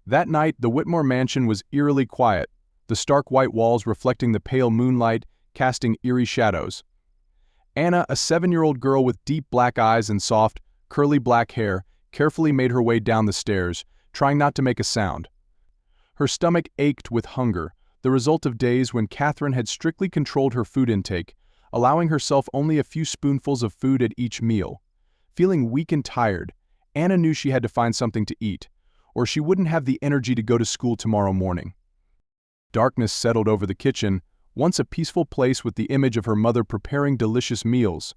That night, the Whitmore mansion was eerily quiet, the stark white walls reflecting the pale moonlight, casting eerie shadows. Anna, a 7-year-old girl with deep black eyes and soft, curly black hair, carefully made her way down the stairs, trying not to make a sound. Her stomach ached with hunger, the result of days when Catherine had strictly controlled her food intake, allowing herself only a few spoonfuls of food at each meal. Feeling weak and tired, Anna knew she had to find something to eat, or she wouldn't have the energy to go to school tomorrow morning. Darkness settled over the kitchen, once a peaceful place with the image of her mother preparing delicious meals.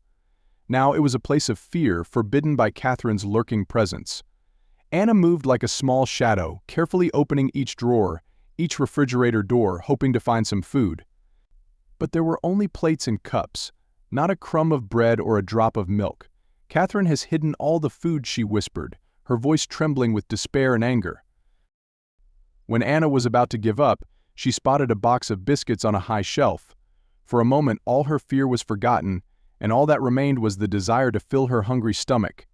Now it was a place of fear, forbidden by Catherine's lurking presence. Anna moved like a small shadow, carefully opening each drawer, each refrigerator door, hoping to find some food. But there were only plates and cups, not a crumb of bread or a drop of milk. "Catherine has hidden all the food," she whispered, her voice trembling with despair and anger. When Anna was about to give up, she spotted a box of biscuits on a high shelf. For a moment, all her fear was forgotten, and all that remained was the desire to fill her hungry stomach.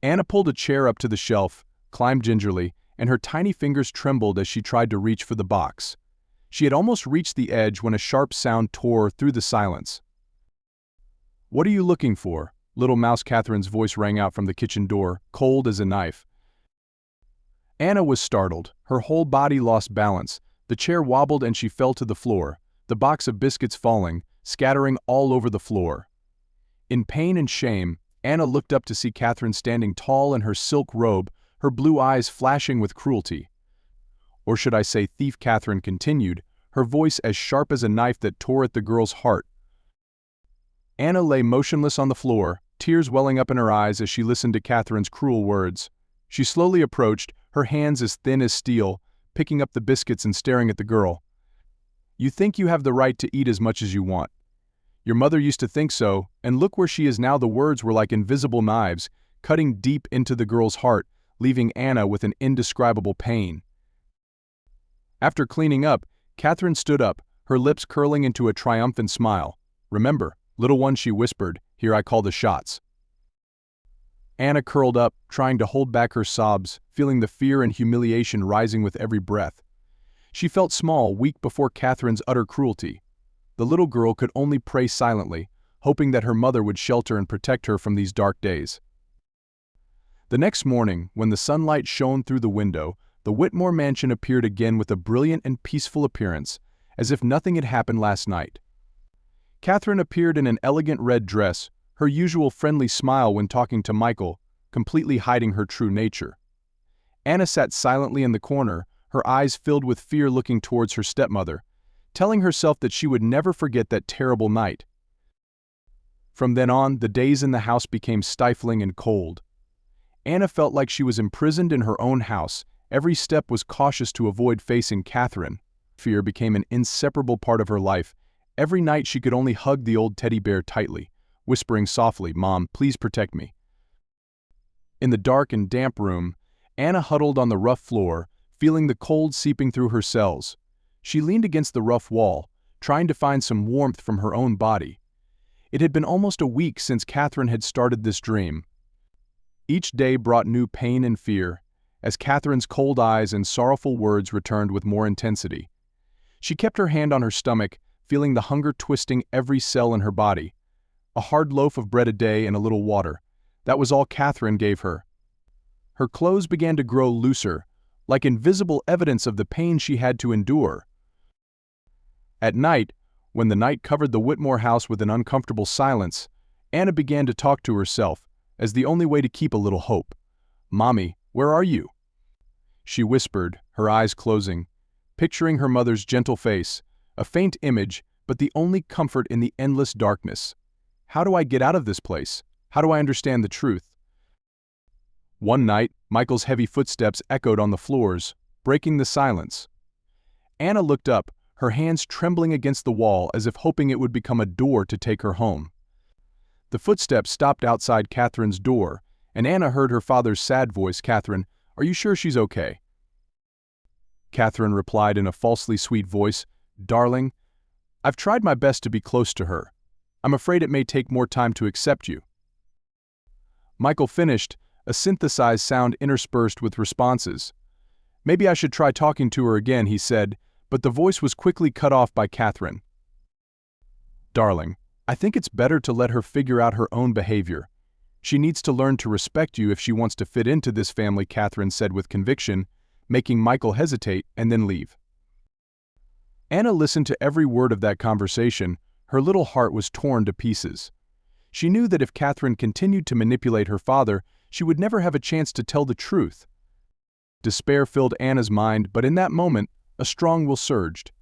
Anna pulled a chair up to the shelf, climbed gingerly, and her tiny fingers trembled as she tried to reach for the box. She had almost reached the edge when a sharp sound tore through the silence. "What are you looking for?" Little Mouse Catherine's voice rang out from the kitchen door, cold as a knife. Anna was startled. Her whole body lost balance. The chair wobbled and she fell to the floor, the box of biscuits falling, scattering all over the floor. In pain and shame, Anna looked up to see Catherine standing tall in her silk robe, her blue eyes flashing with cruelty. "Or should I say thief?" Catherine continued, her voice as sharp as a knife that tore at the girl's heart. Anna lay motionless on the floor, tears welling up in her eyes as she listened to Catherine's cruel words. She slowly approached, her hands as thin as steel, picking up the biscuits and staring at the girl. "You think you have the right to eat as much as you want. Your mother used to think so, and look where she is now." The words were like invisible knives, cutting deep into the girl's heart, leaving Anna with an indescribable pain. After cleaning up, Catherine stood up, her lips curling into a triumphant smile. "Remember, little one," she whispered, "here I call the shots." Anna curled up, trying to hold back her sobs, feeling the fear and humiliation rising with every breath. She felt small, weak before Catherine's utter cruelty. The little girl could only pray silently, hoping that her mother would shelter and protect her from these dark days. The next morning, when the sunlight shone through the window, the Whitmore mansion appeared again with a brilliant and peaceful appearance, as if nothing had happened last night. Catherine appeared in an elegant red dress, her usual friendly smile when talking to Michael, completely hiding her true nature. Anna sat silently in the corner, her eyes filled with fear, looking towards her stepmother, telling herself that she would never forget that terrible night. From then on, the days in the house became stifling and cold. Anna felt like she was imprisoned in her own house. Every step was cautious to avoid facing Catherine. Fear became an inseparable part of her life. Every night she could only hug the old teddy bear tightly, whispering softly, "Mom, please protect me." In the dark and damp room, Anna huddled on the rough floor, feeling the cold seeping through her cells. She leaned against the rough wall, trying to find some warmth from her own body. It had been almost a week since Catherine had started this dream. Each day brought new pain and fear, as Catherine's cold eyes and sorrowful words returned with more intensity. She kept her hand on her stomach, feeling the hunger twisting every cell in her body. A hard loaf of bread a day and a little water. That was all Catherine gave her. Her clothes began to grow looser, like invisible evidence of the pain she had to endure. At night, when the night covered the Whitmore house with an uncomfortable silence, Anna began to talk to herself, as the only way to keep a little hope. "Mommy, where are you?" she whispered, her eyes closing, picturing her mother's gentle face, a faint image, but the only comfort in the endless darkness. "How do I get out of this place? How do I understand the truth?" One night, Michael's heavy footsteps echoed on the floors, breaking the silence. Anna looked up, her hands trembling against the wall as if hoping it would become a door to take her home. The footsteps stopped outside Catherine's door, and Anna heard her father's sad voice, "Catherine, are you sure she's okay?" Catherine replied in a falsely sweet voice, "Darling, I've tried my best to be close to her. I'm afraid it may take more time to accept you." Michael finished, a synthesized sound interspersed with responses. Maybe I should try talking to her again, he said, but the voice was quickly cut off by Catherine. Darling, I think it's better to let her figure out her own behavior. She needs to learn to respect you if she wants to fit into this family, Catherine said with conviction, making Michael hesitate and then leave. Anna listened to every word of that conversation. Her little heart was torn to pieces. She knew that if Catherine continued to manipulate her father, she would never have a chance to tell the truth. Despair filled Anna's mind, but in that moment, a strong will surged.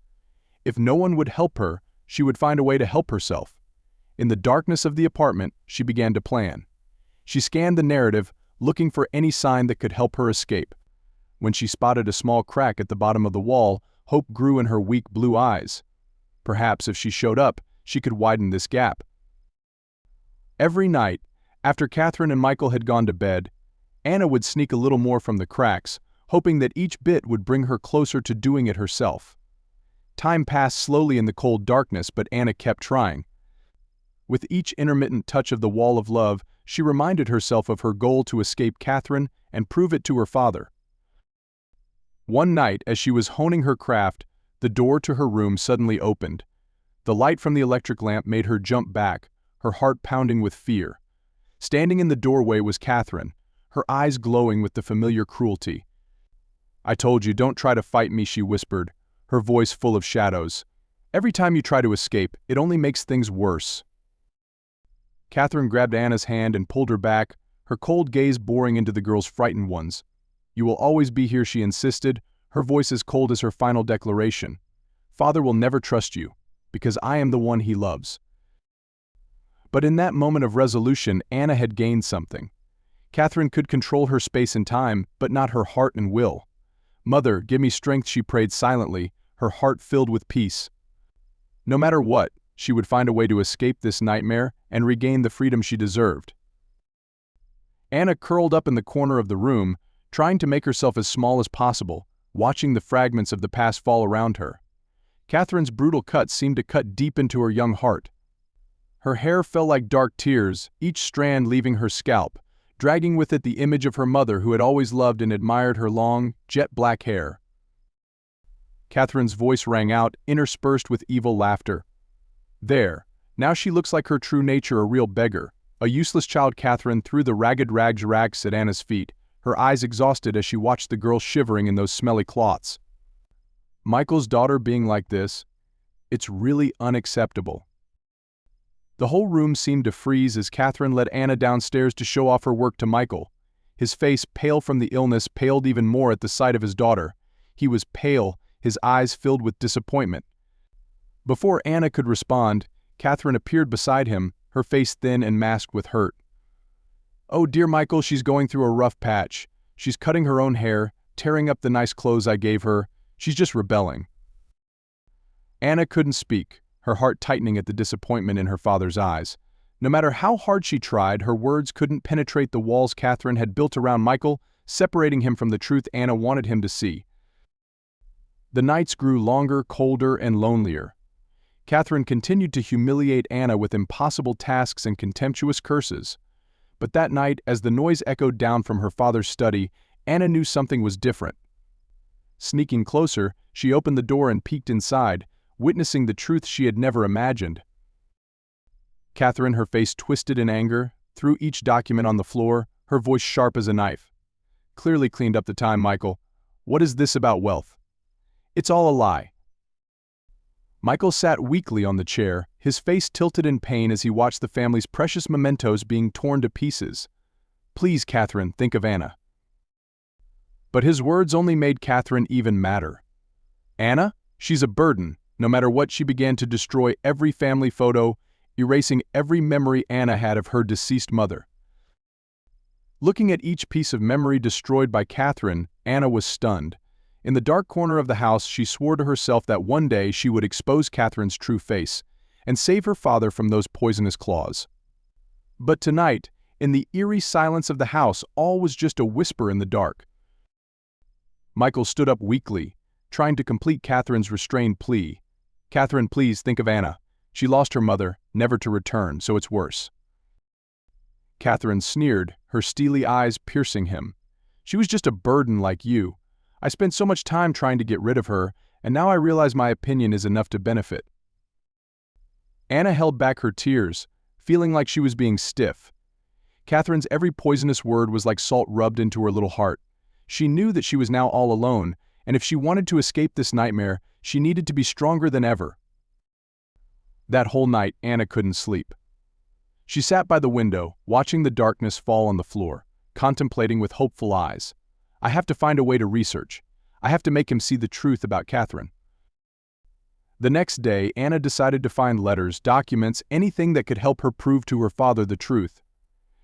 If no one would help her, she would find a way to help herself. In the darkness of the apartment, she began to plan. She scanned the narrative, looking for any sign that could help her escape. When she spotted a small crack at the bottom of the wall, hope grew in her weak blue eyes. Perhaps if she showed up, she could widen this gap. Every night, after Catherine and Michael had gone to bed, Anna would sneak a little more from the cracks, hoping that each bit would bring her closer to doing it herself. Time passed slowly in the cold darkness, but Anna kept trying. With each intermittent touch of the wall of love, she reminded herself of her goal to escape Catherine and prove it to her father. One night, as she was honing her craft, the door to her room suddenly opened. The light from the electric lamp made her jump back, her heart pounding with fear. Standing in the doorway was Catherine, her eyes glowing with the familiar cruelty. "I told you, don't try to fight me," she whispered, her voice full of shadows. "Every time you try to escape, it only makes things worse." Catherine grabbed Anna's hand and pulled her back, her cold gaze boring into the girl's frightened ones. "You will always be here," she insisted, her voice as cold as her final declaration. "Father will never trust you, because I am the one he loves." But in that moment of resolution, Anna had gained something. Catherine could control her space and time, but not her heart and will. "Mother, give me strength," she prayed silently, her heart filled with peace. No matter what, she would find a way to escape this nightmare and regain the freedom she deserved. Anna curled up in the corner of the room, trying to make herself as small as possible, watching the fragments of the past fall around her. Catherine's brutal cuts seemed to cut deep into her young heart. Her hair fell like dark tears, each strand leaving her scalp, dragging with it the image of her mother who had always loved and admired her long, jet-black hair. Catherine's voice rang out, interspersed with evil laughter. "There, now she looks like her true nature, a real beggar, a useless child." Catherine threw the ragged rags at Anna's feet, her eyes exhausted as she watched the girl shivering in those smelly cloths. "Michael's daughter being like this? It's really unacceptable." The whole room seemed to freeze as Catherine led Anna downstairs to show off her work to Michael. His face, pale from the illness, paled even more at the sight of his daughter. He was pale, his eyes filled with disappointment. Before Anna could respond, Catherine appeared beside him, her face thin and masked with hurt. "Oh dear Michael, she's going through a rough patch. She's cutting her own hair, tearing up the nice clothes I gave her. She's just rebelling." Anna couldn't speak, her heart tightening at the disappointment in her father's eyes. No matter how hard she tried, her words couldn't penetrate the walls Catherine had built around Michael, separating him from the truth Anna wanted him to see. The nights grew longer, colder, and lonelier. Catherine continued to humiliate Anna with impossible tasks and contemptuous curses. But that night, as the noise echoed down from her father's study, Anna knew something was different. Sneaking closer, she opened the door and peeked inside, witnessing the truth she had never imagined. Catherine, her face twisted in anger, threw each document on the floor, her voice sharp as a knife. "Clearly cleaned up the time, Michael. What is this about wealth? It's all a lie." Michael sat weakly on the chair, his face tilted in pain as he watched the family's precious mementos being torn to pieces. "Please, Catherine, think of Anna." But his words only made Catherine even madder. "Anna? She's a burden." No matter what, she began to destroy every family photo, erasing every memory Anna had of her deceased mother. Looking at each piece of memory destroyed by Catherine, Anna was stunned. In the dark corner of the house, she swore to herself that one day she would expose Catherine's true face and save her father from those poisonous claws. But tonight, in the eerie silence of the house, all was just a whisper in the dark. Michael stood up weakly, trying to complete Catherine's restrained plea. "Catherine, please think of Anna. She lost her mother, never to return, so it's worse." Catherine sneered, her steely eyes piercing him. "She was just a burden like you. I spent so much time trying to get rid of her, and now I realize my opinion is enough to benefit." Anna held back her tears, feeling like she was being stiff. Catherine's every poisonous word was like salt rubbed into her little heart. She knew that she was now all alone, and if she wanted to escape this nightmare, she needed to be stronger than ever. That whole night, Anna couldn't sleep. She sat by the window, watching the darkness fall on the floor, contemplating with hopeful eyes. "I have to find a way to research. I have to make him see the truth about Catherine." The next day, Anna decided to find letters, documents, anything that could help her prove to her father the truth.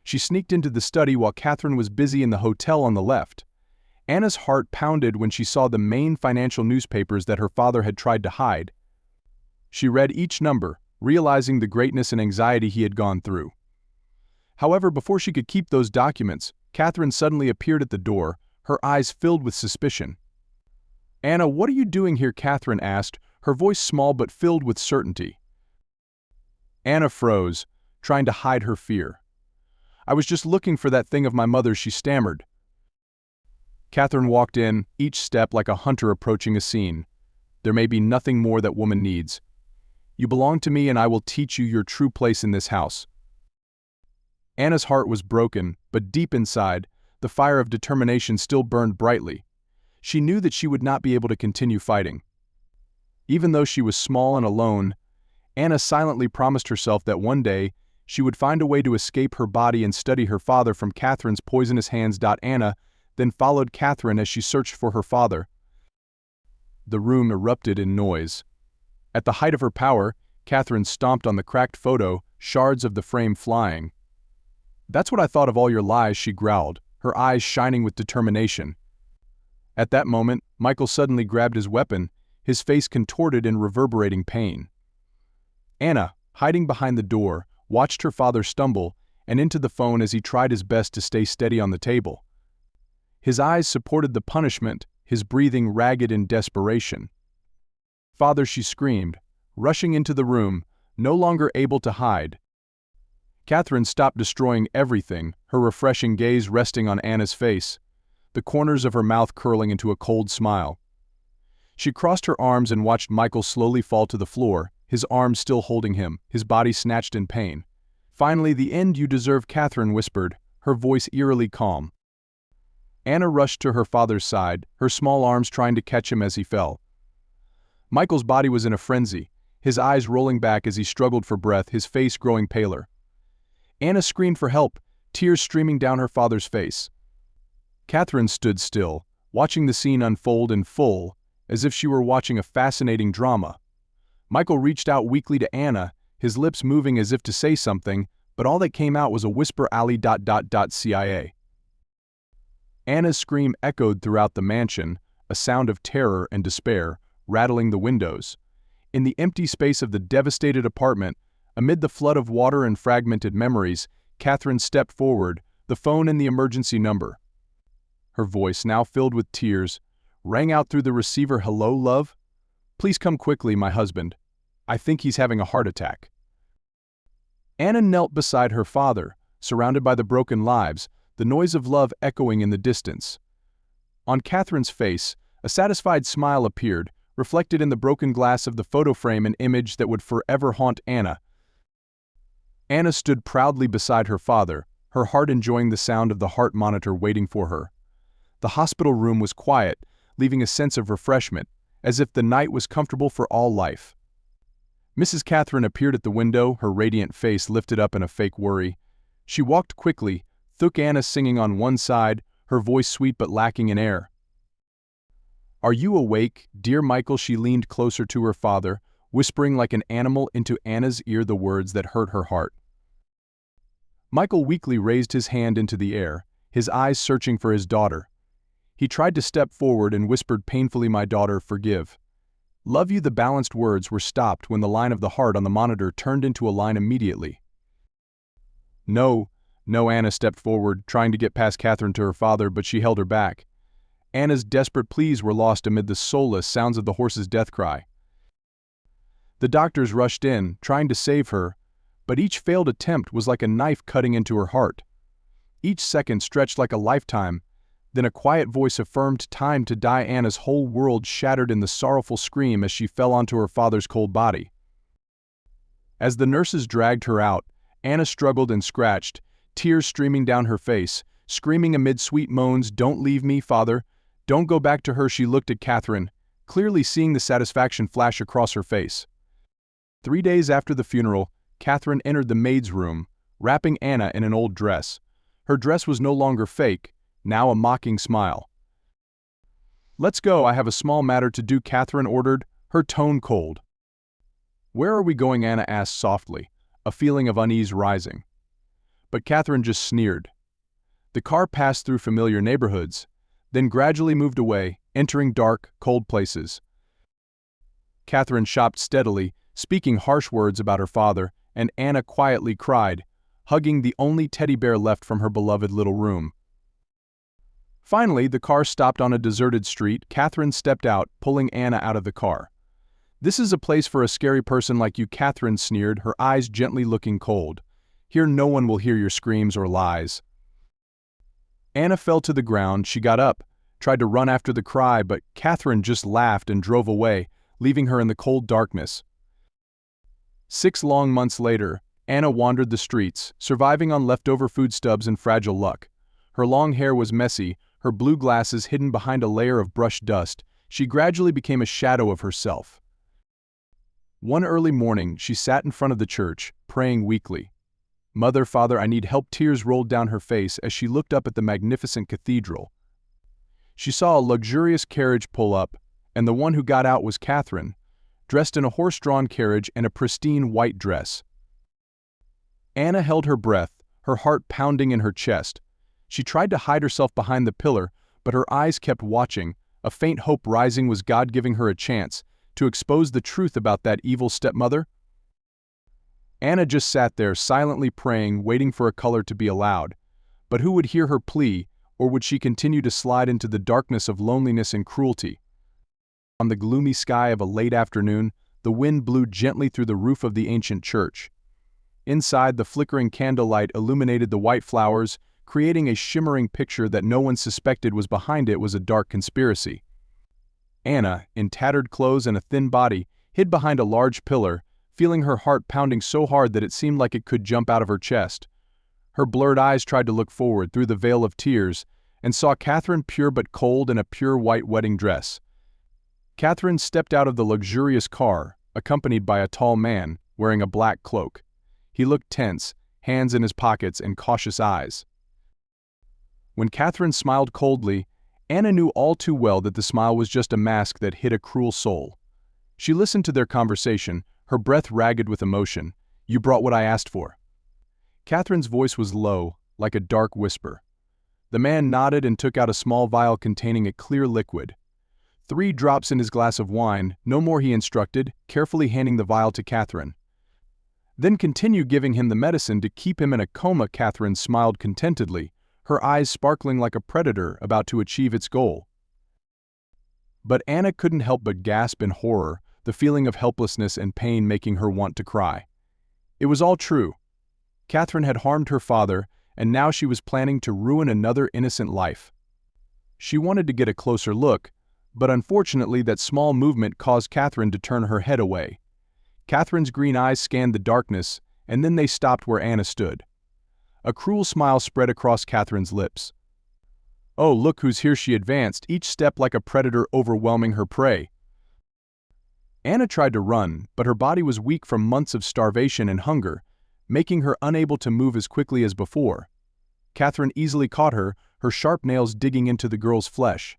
She sneaked into the study while Catherine was busy in the hotel on the left. Anna's heart pounded when she saw the main financial newspapers that her father had tried to hide. She read each number, realizing the greatness and anxiety he had gone through. However, before she could keep those documents, Catherine suddenly appeared at the door, her eyes filled with suspicion. "Anna, what are you doing here?" Catherine asked, her voice small but filled with certainty. Anna froze, trying to hide her fear. "I was just looking for that thing of my mother's," she stammered. Catherine walked in, each step like a hunter approaching a scene. "There may be nothing more that woman needs. You belong to me, and I will teach you your true place in this house." Anna's heart was broken, but deep inside, the fire of determination still burned brightly. She knew that she would not be able to continue fighting. Even though she was small and alone, Anna silently promised herself that one day she would find a way to escape her body and study her father from Catherine's poisonous hands. Anna then followed Catherine as she searched for her father. The room erupted in noise. At the height of her power, Catherine stomped on the cracked photo, shards of the frame flying. "That's what I thought of all your lies," she growled, her eyes shining with determination. At that moment, Michael suddenly grabbed his weapon, his face contorted in reverberating pain. Anna, hiding behind the door, watched her father stumble and into the phone as he tried his best to stay steady on the table. His eyes supported the punishment, his breathing ragged in desperation. "Father," she screamed, rushing into the room, no longer able to hide. Catherine stopped destroying everything, her refreshing gaze resting on Anna's face, the corners of her mouth curling into a cold smile. She crossed her arms and watched Michael slowly fall to the floor, his arms still holding him, his body snatched in pain. "Finally, the end you deserve," Catherine whispered, her voice eerily calm. Anna rushed to her father's side, her small arms trying to catch him as he fell. Michael's body was in a frenzy, his eyes rolling back as he struggled for breath, his face growing paler. Anna screamed for help, tears streaming down her father's face. Catherine stood still, watching the scene unfold in full, as if she were watching a fascinating drama. Michael reached out weakly to Anna, his lips moving as if to say something, but all that came out was a whisper, "Ali... CIA." Anna's scream echoed throughout the mansion, a sound of terror and despair, rattling the windows. In the empty space of the devastated apartment, amid the flood of water and fragmented memories, Catherine stepped forward, the phone and the emergency number. Her voice, now filled with tears, rang out through the receiver. "Hello, love? Please come quickly, my husband. I think he's having a heart attack." Anna knelt beside her father, surrounded by the broken lives, the noise of love echoing in the distance. On Catherine's face, a satisfied smile appeared, reflected in the broken glass of the photo frame, an image that would forever haunt Anna. Anna stood proudly beside her father, her heart enjoying the sound of the heart monitor waiting for her. The hospital room was quiet, leaving a sense of refreshment, as if the night was comfortable for all life. Mrs. Catherine appeared at the window, her radiant face lifted up in a fake worry. She walked quickly, took Anna singing on one side, her voice sweet but lacking in air. "Are you awake, dear Michael?" She leaned closer to her father, whispering like an animal into Anna's ear the words that hurt her heart. Michael weakly raised his hand into the air, his eyes searching for his daughter. He tried to step forward and whispered painfully, "My daughter, forgive. Love you." The balanced words were stopped when the line of the heart on the monitor turned into a line immediately. No, Anna stepped forward, trying to get past Catherine to her father, but she held her back. Anna's desperate pleas were lost amid the soulless sounds of the horse's death cry. The doctors rushed in, trying to save her, but each failed attempt was like a knife cutting into her heart. Each second stretched like a lifetime, Then a quiet voice affirmed time to die. Anna's whole world shattered in the sorrowful scream as she fell onto her father's cold body. As the nurses dragged her out, Anna struggled and scratched, tears streaming down her face, screaming amid sweet moans, "Don't leave me, Father. Don't go back to her." She looked at Catherine, clearly seeing the satisfaction flash across her face. 3 days after the funeral, Catherine entered the maid's room, wrapping Anna in an old dress. Her dress was no longer fake, now a mocking smile. "Let's go, I have a small matter to do," Catherine ordered, her tone cold. "Where are we going?" Anna asked softly, a feeling of unease rising. But Catherine just sneered. The car passed through familiar neighborhoods, then gradually moved away, entering dark, cold places. Catherine shopped steadily, speaking harsh words about her father, and Anna quietly cried, hugging the only teddy bear left from her beloved little room. Finally, the car stopped on a deserted street. Catherine stepped out, pulling Anna out of the car. "This is a place for a scary person like you," Catherine sneered, her eyes gently looking cold. "Here no one will hear your screams or lies." Anna fell to the ground. She got up, tried to run after the cry, but Catherine just laughed and drove away, leaving her in the cold darkness. 6 long months later, Anna wandered the streets, surviving on leftover food stubs and fragile luck. Her long hair was messy, her blue glasses hidden behind a layer of brushed dust. She gradually became a shadow of herself. One early morning, she sat in front of the church, praying weakly. "Mother, Father, I need help." Tears rolled down her face as she looked up at the magnificent cathedral. She saw a luxurious carriage pull up, and the one who got out was Catherine, dressed in a horse-drawn carriage and a pristine white dress. Anna held her breath, her heart pounding in her chest. She tried to hide herself behind the pillar, but her eyes kept watching, a faint hope rising. Was God giving her a chance to expose the truth about that evil stepmother? Anna just sat there, silently praying, waiting for a color to be allowed. But who would hear her plea, or would she continue to slide into the darkness of loneliness and cruelty? On the gloomy sky of a late afternoon, the wind blew gently through the roof of the ancient church. Inside, the flickering candlelight illuminated the white flowers, creating a shimmering picture that no one suspected was behind it was a dark conspiracy. Anna, in tattered clothes and a thin body, hid behind a large pillar, feeling her heart pounding so hard that it seemed like it could jump out of her chest. Her blurred eyes tried to look forward through the veil of tears, and saw Catherine, pure but cold, in a pure white wedding dress. Catherine stepped out of the luxurious car, accompanied by a tall man, wearing a black cloak. He looked tense, hands in his pockets and cautious eyes. When Catherine smiled coldly, Anna knew all too well that the smile was just a mask that hid a cruel soul. She listened to their conversation, her breath ragged with emotion. "You brought what I asked for." Catherine's voice was low, like a dark whisper. The man nodded and took out a small vial containing a clear liquid. 3 drops in his glass of wine, no more, he instructed, carefully handing the vial to Catherine. "Then continue giving him the medicine to keep him in a coma." Catherine smiled contentedly, her eyes sparkling like a predator about to achieve its goal. But Anna couldn't help but gasp in horror, the feeling of helplessness and pain making her want to cry. It was all true. Catherine had harmed her father, and now she was planning to ruin another innocent life. She wanted to get a closer look, but unfortunately that small movement caused Catherine to turn her head away. Catherine's green eyes scanned the darkness, and then they stopped where Anna stood. A cruel smile spread across Catherine's lips. "Oh, look who's here," she advanced, each step like a predator overwhelming her prey. Anna tried to run, but her body was weak from months of starvation and hunger, making her unable to move as quickly as before. Catherine easily caught her, her sharp nails digging into the girl's flesh.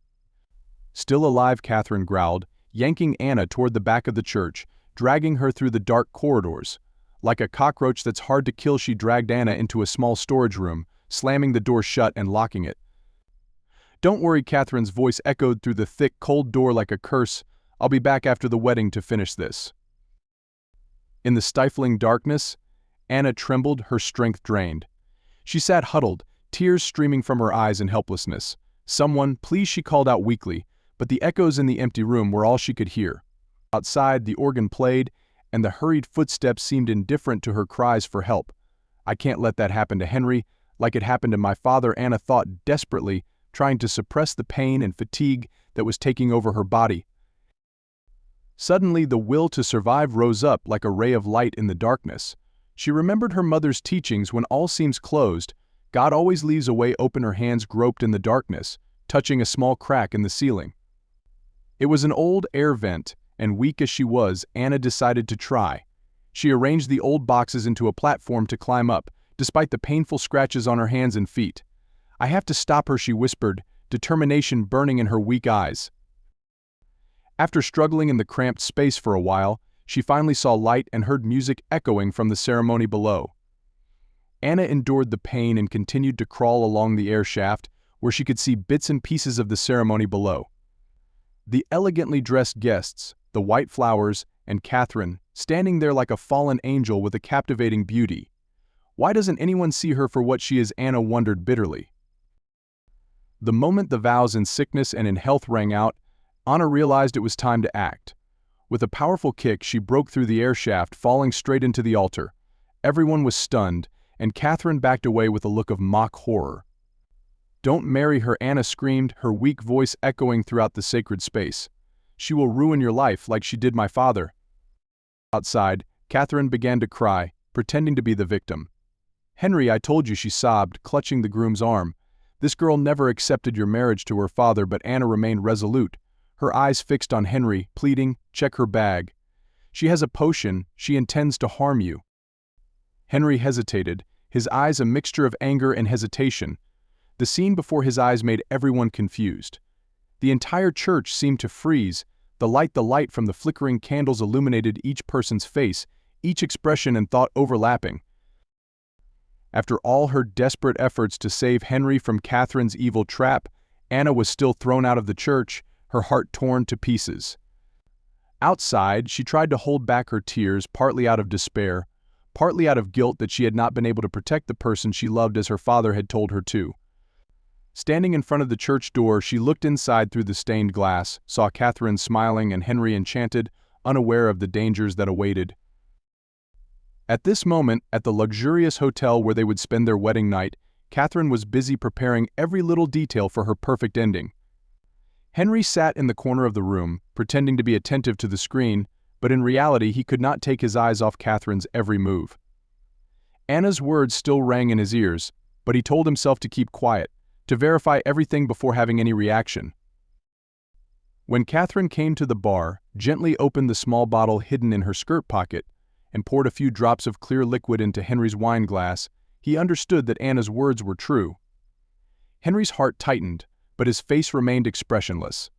"Still alive," Catherine growled, yanking Anna toward the back of the church, dragging her through the dark corridors. Like a cockroach that's hard to kill, she dragged Anna into a small storage room, slamming the door shut and locking it. "Don't worry," Catherine's voice echoed through the thick, cold door like a curse. "I'll be back after the wedding to finish this." In the stifling darkness, Anna trembled, her strength drained. She sat huddled, tears streaming from her eyes in helplessness. "Someone, please," she called out weakly, but the echoes in the empty room were all she could hear. Outside, the organ played, and the hurried footsteps seemed indifferent to her cries for help. "I can't let that happen to Henry, like it happened to my father," Anna thought desperately, trying to suppress the pain and fatigue that was taking over her body. Suddenly, the will to survive rose up like a ray of light in the darkness. She remembered her mother's teachings: when all seems closed, God always leaves a way open. Her hands groped in the darkness, touching a small crack in the ceiling. It was an old air vent, and weak as she was, Anna decided to try. She arranged the old boxes into a platform to climb up, despite the painful scratches on her hands and feet. "I have to stop her," she whispered, determination burning in her weak eyes. After struggling in the cramped space for a while, she finally saw light and heard music echoing from the ceremony below. Anna endured the pain and continued to crawl along the air shaft, where she could see bits and pieces of the ceremony below. The elegantly dressed guests, the white flowers, and Catherine, standing there like a fallen angel with a captivating beauty. Why doesn't anyone see her for what she is? Anna wondered bitterly. The moment the vows in sickness and in health rang out, Anna realized it was time to act. With a powerful kick, she broke through the air shaft, falling straight into the altar. Everyone was stunned, and Catherine backed away with a look of mock horror. "Don't marry her," Anna screamed, her weak voice echoing throughout the sacred space. "She will ruin your life like she did my father." Outside, Catherine began to cry, pretending to be the victim. "Henry, I told you," she sobbed, clutching the groom's arm. "This girl never accepted your marriage to her father." But Anna remained resolute, her eyes fixed on Henry, pleading, "Check her bag. She has a potion. She intends to harm you." Henry hesitated, his eyes a mixture of anger and hesitation. The scene before his eyes made everyone confused. The entire church seemed to freeze. The light from the flickering candles illuminated each person's face, each expression and thought overlapping. After all her desperate efforts to save Henry from Catherine's evil trap, Anna was still thrown out of the church, her heart torn to pieces. Outside, she tried to hold back her tears, partly out of despair, partly out of guilt that she had not been able to protect the person she loved as her father had told her to. Standing in front of the church door, she looked inside through the stained glass, saw Catherine smiling and Henry enchanted, unaware of the dangers that awaited. At this moment, at the luxurious hotel where they would spend their wedding night, Catherine was busy preparing every little detail for her perfect ending. Henry sat in the corner of the room, pretending to be attentive to the screen, but in reality he could not take his eyes off Catherine's every move. Anna's words still rang in his ears, but he told himself to keep quiet, to verify everything before having any reaction. When Catherine came to the bar, gently opened the small bottle hidden in her skirt pocket, and poured a few drops of clear liquid into Henry's wine glass, he understood that Anna's words were true. Henry's heart tightened, but his face remained expressionless.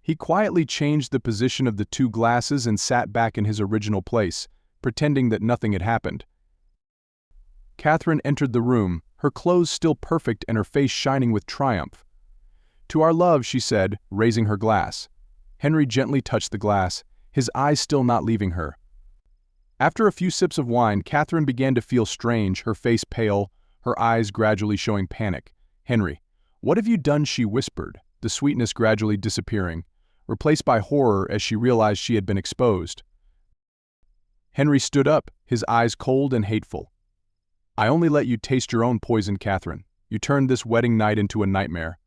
He quietly changed the position of the two glasses and sat back in his original place, pretending that nothing had happened. Catherine entered the room, her clothes still perfect and her face shining with triumph. "To our love," she said, raising her glass. Henry gently touched the glass, his eyes still not leaving her. After a few sips of wine, Catherine began to feel strange, her face pale, her eyes gradually showing panic. "Henry, what have you done?" she whispered, the sweetness gradually disappearing, replaced by horror as she realized she had been exposed. Henry stood up, his eyes cold and hateful. "I only let you taste your own poison, Catherine. You turned this wedding night into a nightmare."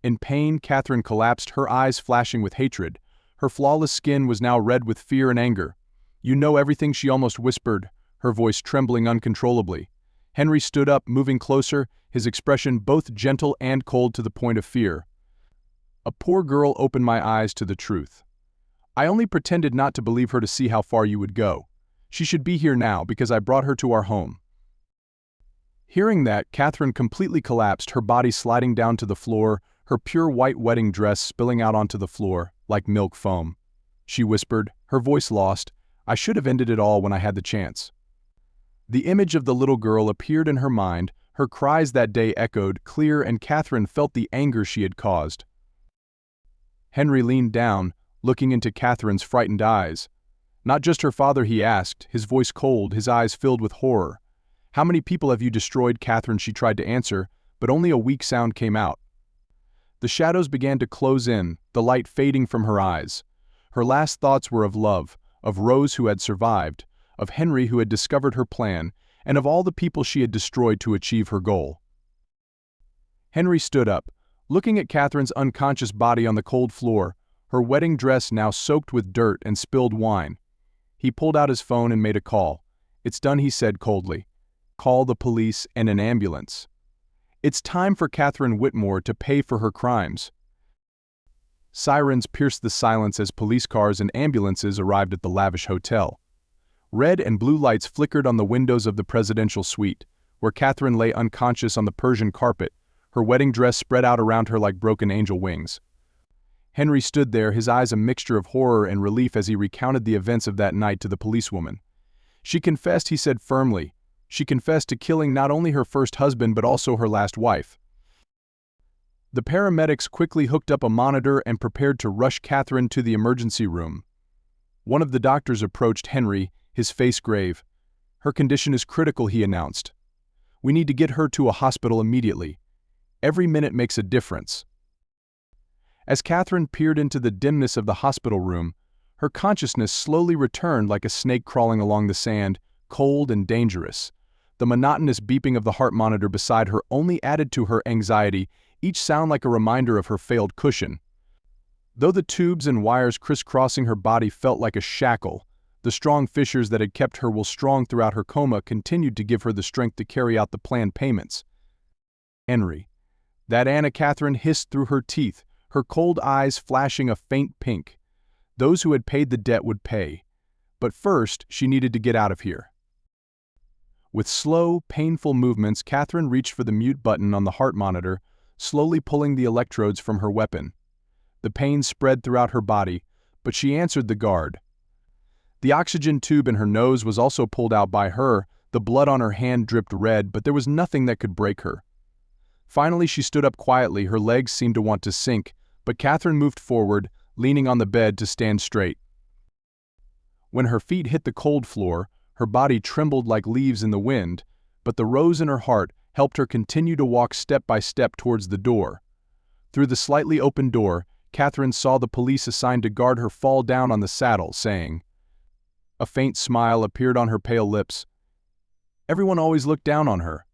In pain, Catherine collapsed, her eyes flashing with hatred. Her flawless skin was now red with fear and anger. "You know everything," she almost whispered, her voice trembling uncontrollably. Henry stood up, moving closer, his expression both gentle and cold to the point of fear. "A poor girl opened my eyes to the truth. I only pretended not to believe her to see how far you would go. She should be here now because I brought her to our home." Hearing that, Catherine completely collapsed, her body sliding down to the floor, her pure white wedding dress spilling out onto the floor, like milk foam. She whispered, her voice lost, "I should have ended it all when I had the chance." The image of the little girl appeared in her mind, her cries that day echoed clear, and Catherine felt the anger she had caused. Henry leaned down, looking into Catherine's frightened eyes. "Not just her father?" he asked, his voice cold, his eyes filled with horror. "How many people have you destroyed?" Catherine, she tried to answer, but only a weak sound came out. The shadows began to close in, the light fading from her eyes. Her last thoughts were of love, of Rose who had survived, of Henry who had discovered her plan, and of all the people she had destroyed to achieve her goal. Henry stood up, looking at Catherine's unconscious body on the cold floor, her wedding dress now soaked with dirt and spilled wine. He pulled out his phone and made a call. "It's done," he said coldly. "Call the police and an ambulance. It's time for Catherine Whitmore to pay for her crimes." Sirens pierced the silence as police cars and ambulances arrived at the lavish hotel. Red and blue lights flickered on the windows of the presidential suite, where Catherine lay unconscious on the Persian carpet, her wedding dress spread out around her like broken angel wings. Henry stood there, his eyes a mixture of horror and relief as he recounted the events of that night to the policewoman. "She confessed," he said firmly. "She confessed to killing not only her first husband but also her last wife." The paramedics quickly hooked up a monitor and prepared to rush Catherine to the emergency room. One of the doctors approached Henry, his face grave. "Her condition is critical," he announced. "We need to get her to a hospital immediately. Every minute makes a difference." As Catherine peered into the dimness of the hospital room, her consciousness slowly returned like a snake crawling along the sand, cold and dangerous. The monotonous beeping of the heart monitor beside her only added to her anxiety, each sound like a reminder of her failed cushion. Though the tubes and wires crisscrossing her body felt like a shackle, the strong fissures that had kept her will strong throughout her coma continued to give her the strength to carry out the planned payments. "Henry." That Anna, Catherine hissed through her teeth, her cold eyes flashing a faint pink. Those who had paid the debt would pay. But first, she needed to get out of here. With slow, painful movements, Catherine reached for the mute button on the heart monitor, slowly pulling the electrodes from her weapon. The pain spread throughout her body, but she answered the guard. The oxygen tube in her nose was also pulled out by her, the blood on her hand dripped red, but there was nothing that could break her. Finally, she stood up quietly, her legs seemed to want to sink, but Catherine moved forward, leaning on the bed to stand straight. When her feet hit the cold floor, her body trembled like leaves in the wind, but the rose in her heart helped her continue to walk step by step towards the door. Through the slightly open door, Catherine saw the police assigned to guard her fall down on the saddle, saying. A faint smile appeared on her pale lips. Everyone always looked down on her.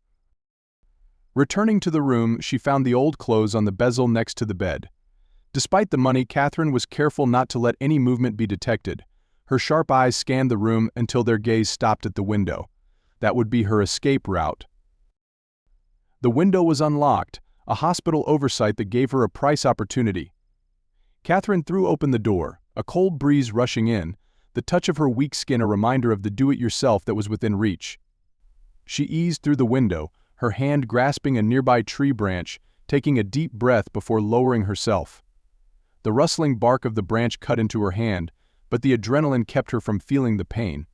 Returning to the room, she found the old clothes on the bezel next to the bed. Despite the money, Catherine was careful not to let any movement be detected. Her sharp eyes scanned the room until their gaze stopped at the window. That would be her escape route. The window was unlocked, a hospital oversight that gave her a price opportunity. Catherine threw open the door, a cold breeze rushing in, the touch of her weak skin a reminder of the do-it-yourself that was within reach. She eased through the window, her hand grasping a nearby tree branch, taking a deep breath before lowering herself. The rustling bark of the branch cut into her hand, but the adrenaline kept her from feeling the pain.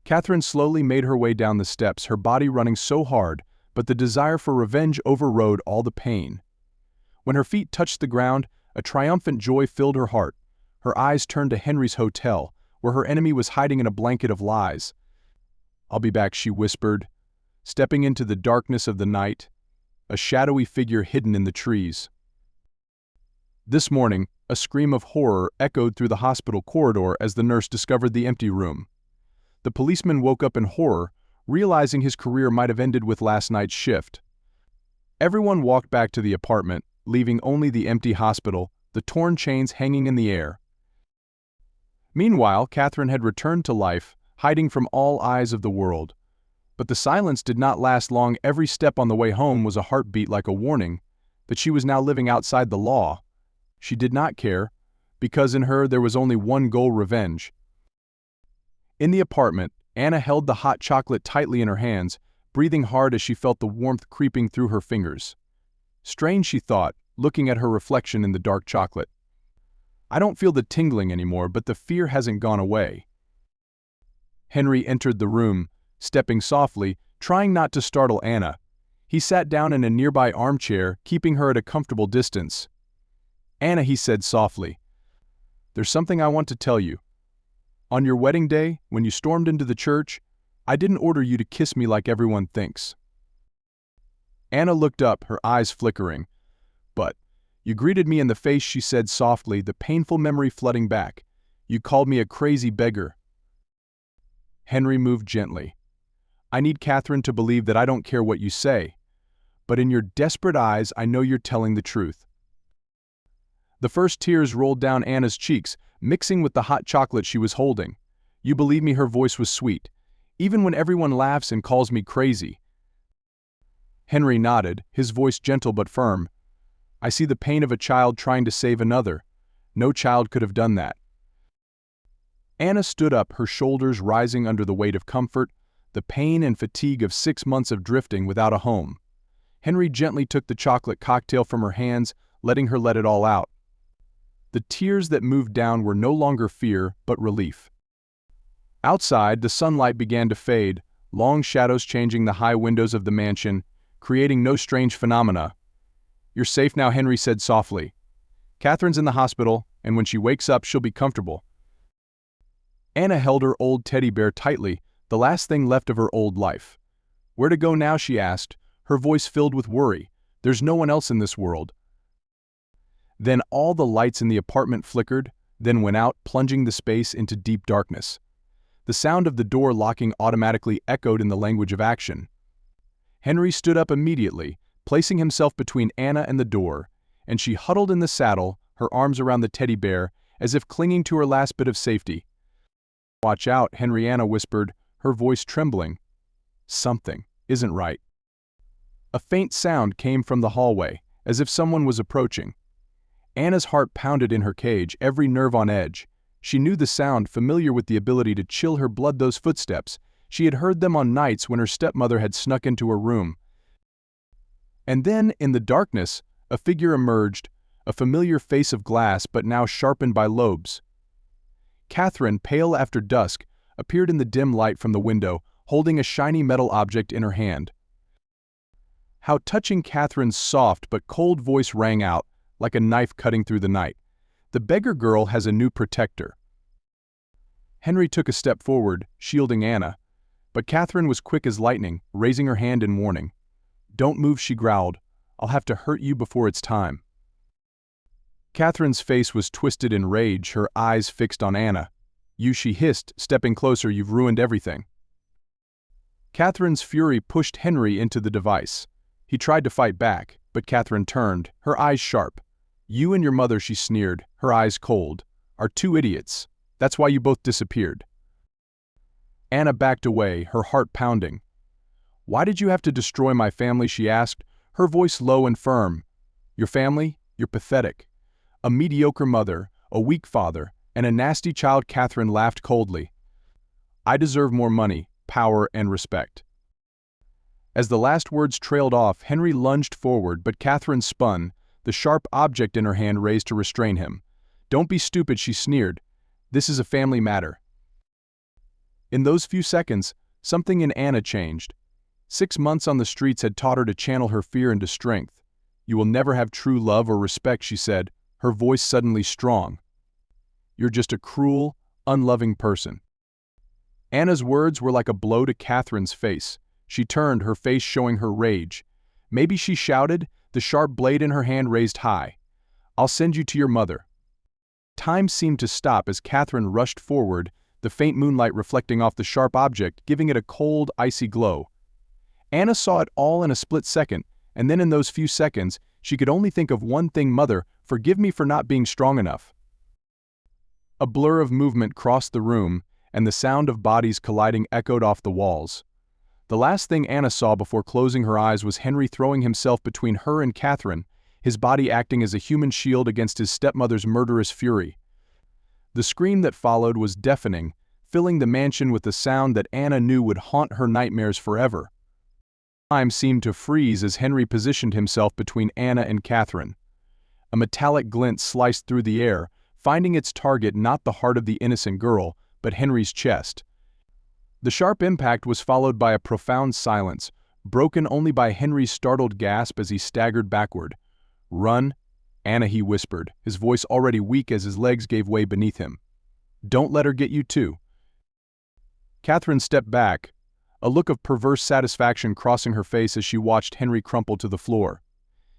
Catherine slowly made her way down the steps, her body running so hard, but the desire for revenge overrode all the pain. When her feet touched the ground, a triumphant joy filled her heart. Her eyes turned to Henry's hotel, where her enemy was hiding in a blanket of lies. "I'll be back," she whispered, stepping into the darkness of the night, a shadowy figure hidden in the trees. This morning, a scream of horror echoed through the hospital corridor as the nurse discovered the empty room. The policeman woke up in horror, realizing his career might have ended with last night's shift. Everyone walked back to the apartment, leaving only the empty hospital, the torn chains hanging in the air. Meanwhile, Catherine had returned to life, hiding from all eyes of the world. But the silence did not last long. Every step on the way home was a heartbeat like a warning that she was now living outside the law. She did not care, because in her there was only one goal: revenge. In the apartment, Anna held the hot chocolate tightly in her hands, breathing hard as she felt the warmth creeping through her fingers. Strange, she thought, looking at her reflection in the dark chocolate. I don't feel the tingling anymore, but the fear hasn't gone away. Henry entered the room, stepping softly, trying not to startle Anna. He sat down in a nearby armchair, keeping her at a comfortable distance. Anna, he said softly, there's something I want to tell you. On your wedding day, when you stormed into the church, I didn't order you to kiss me like everyone thinks. Anna looked up, her eyes flickering. But you greeted me in the face, she said softly, the painful memory flooding back. You called me a crazy beggar. Henry moved gently. I need Catherine to believe that I don't care what you say. but in your desperate eyes I know you're telling the truth." The first tears rolled down Anna's cheeks, mixing with the hot chocolate she was holding. "You believe me," her voice was sweet. "Even when everyone laughs and calls me crazy." Henry nodded, his voice gentle but firm. "I see the pain of a child trying to save another. No child could have done that." Anna stood up, her shoulders rising under the weight of comfort, the pain and fatigue of 6 months of drifting without a home. Henry gently took the chocolate cocktail from her hands, letting her let it all out. The tears that moved down were no longer fear, but relief. Outside, the sunlight began to fade, long shadows changing the high windows of the mansion, creating no strange phenomena. "You're safe now," Henry said softly. "Catherine's in the hospital, and when she wakes up, she'll be comfortable." Anna held her old teddy bear tightly, the last thing left of her old life. "Where to go now?" she asked, her voice filled with worry. "There's no one else in this world." Then all the lights in the apartment flickered, then went out, plunging the space into deep darkness. The sound of the door locking automatically echoed in the language of action. Henry stood up immediately, placing himself between Anna and the door, and she huddled in the saddle, her arms around the teddy bear, as if clinging to her last bit of safety. "Watch out," Henrietta whispered, her voice trembling. "Something isn't right." A faint sound came from the hallway, as if someone was approaching. Anna's heart pounded in her cage, every nerve on edge. She knew the sound, familiar with the ability to chill her blood. Those footsteps, she had heard them on nights when her stepmother had snuck into her room. And then, in the darkness, a figure emerged, a familiar face of glass but now sharpened by lobes. Catherine, pale after dusk, appeared in the dim light from the window, holding a shiny metal object in her hand. How touching! Catherine's soft but cold voice rang out, like a knife cutting through the night. "The beggar girl has a new protector." Henry took a step forward, shielding Anna, but Catherine was quick as lightning, raising her hand in warning. "Don't move," she growled. "I'll have to hurt you before it's time." Catherine's face was twisted in rage, her eyes fixed on Anna. "You," she hissed, stepping closer, "you've ruined everything." Catherine's fury pushed Henry into the device. He tried to fight back, but Catherine turned, her eyes sharp. "You and your mother," she sneered, her eyes cold, "are two idiots. That's why you both disappeared." Anna backed away, her heart pounding. "Why did you have to destroy my family?" she asked, her voice low and firm. "Your family? You're pathetic. A mediocre mother, a weak father, and a nasty child." Catherine laughed coldly. "I deserve more money, power, and respect." As the last words trailed off, Henry lunged forward, but Catherine spun, the sharp object in her hand raised to restrain him. "Don't be stupid," she sneered. "This is a family matter." In those few seconds, something in Anna changed. 6 months on the streets had taught her to channel her fear into strength. "You will never have true love or respect," she said, her voice suddenly strong. "You're just a cruel, unloving person." Anna's words were like a blow to Catherine's face. She turned, her face showing her rage. Maybe she shouted, the sharp blade in her hand raised high. "I'll send you to your mother." Time seemed to stop as Catherine rushed forward, the faint moonlight reflecting off the sharp object, giving it a cold, icy glow. Anna saw it all in a split second, and then in those few seconds, she could only think of one thing: "Mother, forgive me for not being strong enough." A blur of movement crossed the room, and the sound of bodies colliding echoed off the walls. The last thing Anna saw before closing her eyes was Henry throwing himself between her and Catherine, his body acting as a human shield against his stepmother's murderous fury. The scream that followed was deafening, filling the mansion with a sound that Anna knew would haunt her nightmares forever. Time seemed to freeze as Henry positioned himself between Anna and Catherine. A metallic glint sliced through the air, finding its target not the heart of the innocent girl, but Henry's chest. The sharp impact was followed by a profound silence, broken only by Henry's startled gasp as he staggered backward. "Run, Anna," he whispered, his voice already weak as his legs gave way beneath him. "Don't let her get you too." Catherine stepped back, a look of perverse satisfaction crossing her face as she watched Henry crumple to the floor.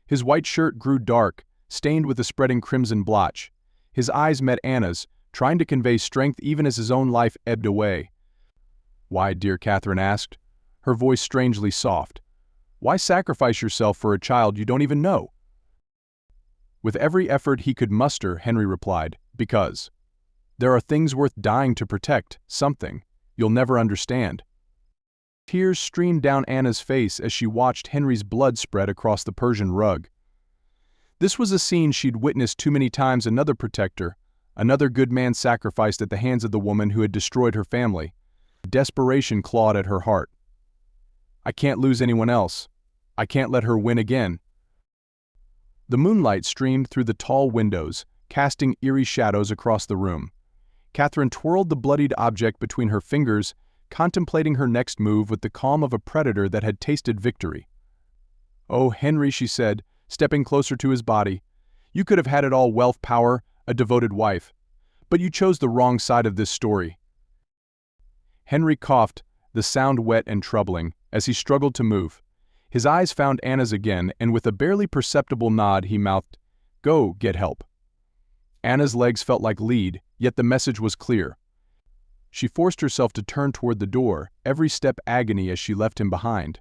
His white shirt grew dark, stained with a spreading crimson blotch. His eyes met Anna's, trying to convey strength even as his own life ebbed away. "Why, dear?" Catherine asked, her voice strangely soft. Why sacrifice yourself for a child you don't even know?" With every effort he could muster, Henry replied, "Because there are things worth dying to protect, something you'll never understand." Tears streamed down Anna's face as she watched Henry's blood spread across the Persian rug. This was a scene she'd witnessed too many times. Another protector, another good man sacrificed at the hands of the woman who had destroyed her family. Desperation clawed at her heart. "I can't lose anyone else. I can't let her win again." The moonlight streamed through the tall windows, casting eerie shadows across the room. Catherine twirled the bloodied object between her fingers, contemplating her next move with the calm of a predator that had tasted victory. "Oh, Henry," she said, stepping closer to his body, "you could have had it all: wealth, power, a devoted wife. But you chose the wrong side of this story." Henry coughed, the sound wet and troubling, as he struggled to move. His eyes found Anna's again, and with a barely perceptible nod he mouthed, "Go get help." Anna's legs felt like lead, yet the message was clear. She forced herself to turn toward the door, every step agony as she left him behind.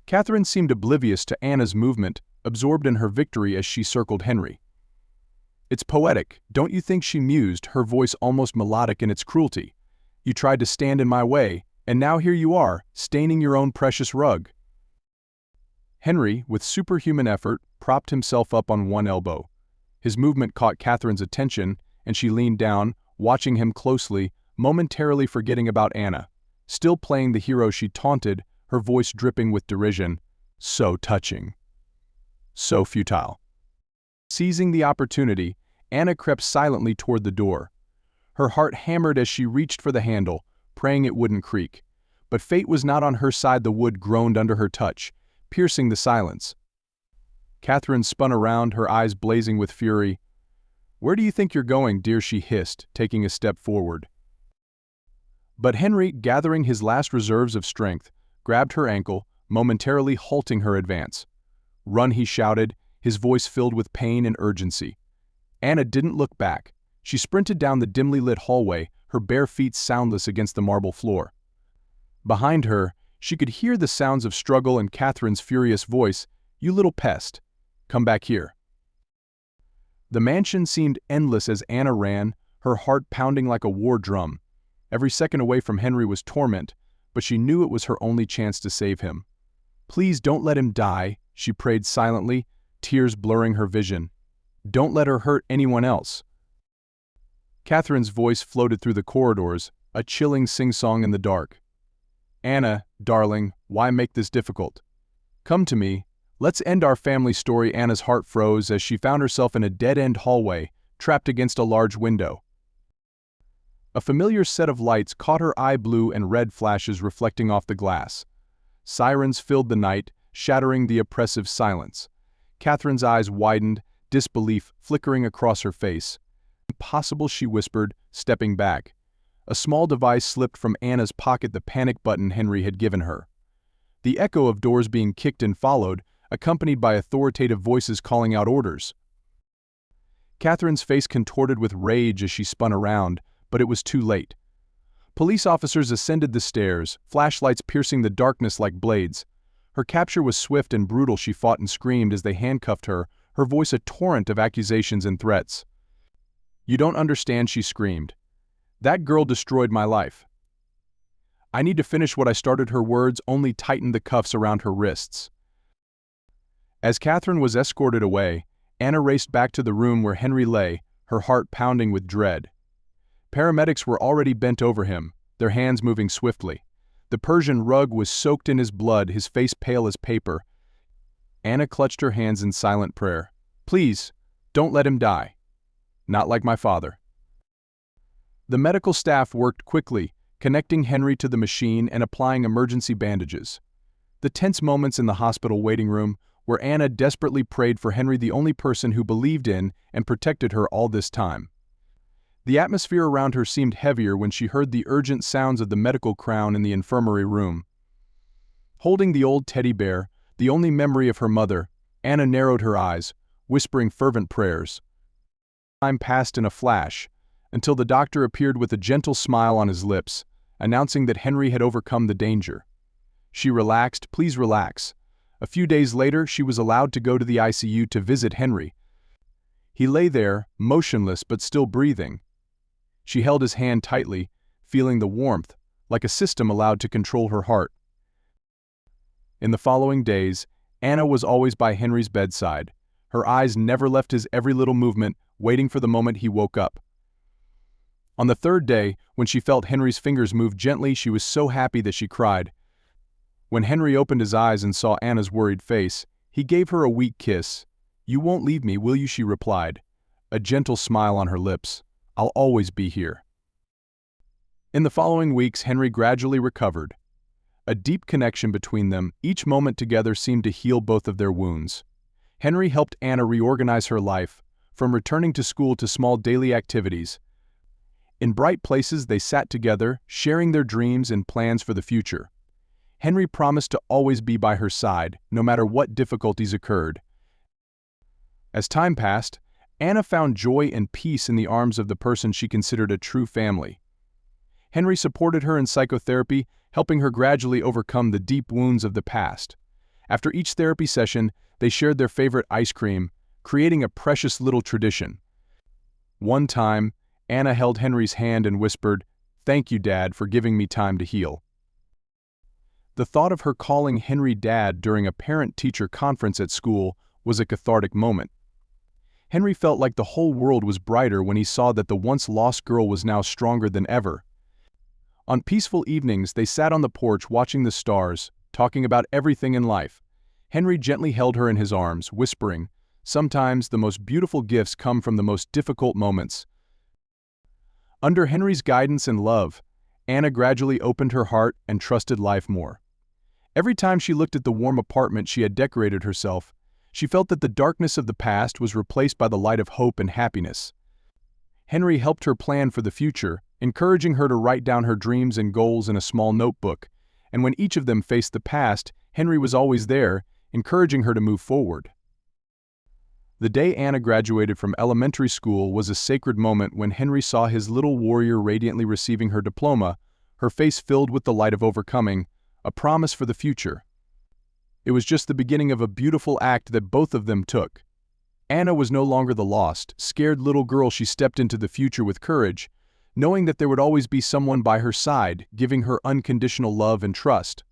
Catherine seemed oblivious to Anna's movement, absorbed in her victory as she circled Henry. "It's poetic, don't you think?" she mused, her voice almost melodic in its cruelty. "You tried to stand in my way, and now here you are, staining your own precious rug." Henry, with superhuman effort, propped himself up on one elbow. His movement caught Catherine's attention, and she leaned down, watching him closely, momentarily forgetting about Anna. Still playing the hero she taunted, her voice dripping with derision. So touching. So futile. Seizing the opportunity, Anna crept silently toward the door. Her heart hammered as she reached for the handle, praying it wouldn't creak. But fate was not on her side. The wood groaned under her touch, piercing the silence. Catherine spun around, her eyes blazing with fury. "Where do you think you're going, dear?" she hissed, taking a step forward. But Henry, gathering his last reserves of strength, grabbed her ankle, momentarily halting her advance. "Run," he shouted, his voice filled with pain and urgency. Anna didn't look back. She sprinted down the dimly lit hallway, her bare feet soundless against the marble floor. Behind her, she could hear the sounds of struggle and Catherine's furious voice, "You little pest. Come back here." The mansion seemed endless as Anna ran, her heart pounding like a war drum. Every second away from Henry was torment, but she knew it was her only chance to save him. "Please don't let him die," she prayed silently, tears blurring her vision. "Don't let her hurt anyone else." Catherine's voice floated through the corridors, a chilling sing-song in the dark. "Anna, darling, why make this difficult? Come to me. Let's end our family story." Anna's heart froze as she found herself in a dead-end hallway, trapped against a large window. A familiar set of lights caught her eye, blue and red flashes reflecting off the glass. Sirens filled the night, shattering the oppressive silence. Catherine's eyes widened, disbelief flickering across her face. "Impossible," she whispered, stepping back. A small device slipped from Anna's pocket, the panic button Henry had given her. The echo of doors being kicked in followed, accompanied by authoritative voices calling out orders. Catherine's face contorted with rage as she spun around, but it was too late. Police officers ascended the stairs, flashlights piercing the darkness like blades. Her capture was swift and brutal. She fought and screamed as they handcuffed her, her voice a torrent of accusations and threats. "You don't understand," she screamed. "That girl destroyed my life. I need to finish what I started." Her words only tightened the cuffs around her wrists. As Catherine was escorted away, Anna raced back to the room where Henry lay, her heart pounding with dread. Paramedics were already bent over him, their hands moving swiftly. The Persian rug was soaked in his blood, his face pale as paper. Anna clutched her hands in silent prayer. "Please, don't let him die. Not like my father." The medical staff worked quickly, connecting Henry to the machine and applying emergency bandages. The tense moments in the hospital waiting room, where Anna desperately prayed for Henry, the only person who believed in and protected her all this time. The atmosphere around her seemed heavier when she heard the urgent sounds of the medical crown in the infirmary room. Holding the old teddy bear, the only memory of her mother, Anna narrowed her eyes, whispering fervent prayers. Time passed in a flash, until the doctor appeared with a gentle smile on his lips, announcing that Henry had overcome the danger. She relaxed, "Please relax." A few days later, she was allowed to go to the ICU to visit Henry. He lay there, motionless but still breathing. She held his hand tightly, feeling the warmth, like a system allowed to control her heart. In the following days, Anna was always by Henry's bedside. Her eyes never left his every little movement, waiting for the moment he woke up. On the third day, when she felt Henry's fingers move gently, she was so happy that she cried. When Henry opened his eyes and saw Anna's worried face, he gave her a weak kiss. "You won't leave me, will you?" she replied, a gentle smile on her lips. "I'll always be here." In the following weeks, Henry gradually recovered. A deep connection between them, each moment together seemed to heal both of their wounds. Henry helped Anna reorganize her life, from returning to school to small daily activities. In bright places, they sat together, sharing their dreams and plans for the future. Henry promised to always be by her side, no matter what difficulties occurred. As time passed, Anna found joy and peace in the arms of the person she considered a true family. Henry supported her in psychotherapy, helping her gradually overcome the deep wounds of the past. After each therapy session, they shared their favorite ice cream, creating a precious little tradition. One time, Anna held Henry's hand and whispered, "Thank you, Dad, for giving me time to heal." The thought of her calling Henry Dad during a parent-teacher conference at school was a cathartic moment. Henry felt like the whole world was brighter when he saw that the once-lost girl was now stronger than ever. On peaceful evenings, they sat on the porch watching the stars, talking about everything in life. Henry gently held her in his arms, whispering, "Sometimes the most beautiful gifts come from the most difficult moments." Under Henry's guidance and love, Anna gradually opened her heart and trusted life more. Every time she looked at the warm apartment she had decorated herself, she felt that the darkness of the past was replaced by the light of hope and happiness. Henry helped her plan for the future, encouraging her to write down her dreams and goals in a small notebook, and when each of them faced the past, Henry was always there, encouraging her to move forward. The day Anna graduated from elementary school was a sacred moment when Henry saw his little warrior radiantly receiving her diploma, her face filled with the light of overcoming, a promise for the future. It was just the beginning of a beautiful act that both of them took. Anna was no longer the lost, scared little girl. She stepped into the future with courage, knowing that there would always be someone by her side, giving her unconditional love and trust.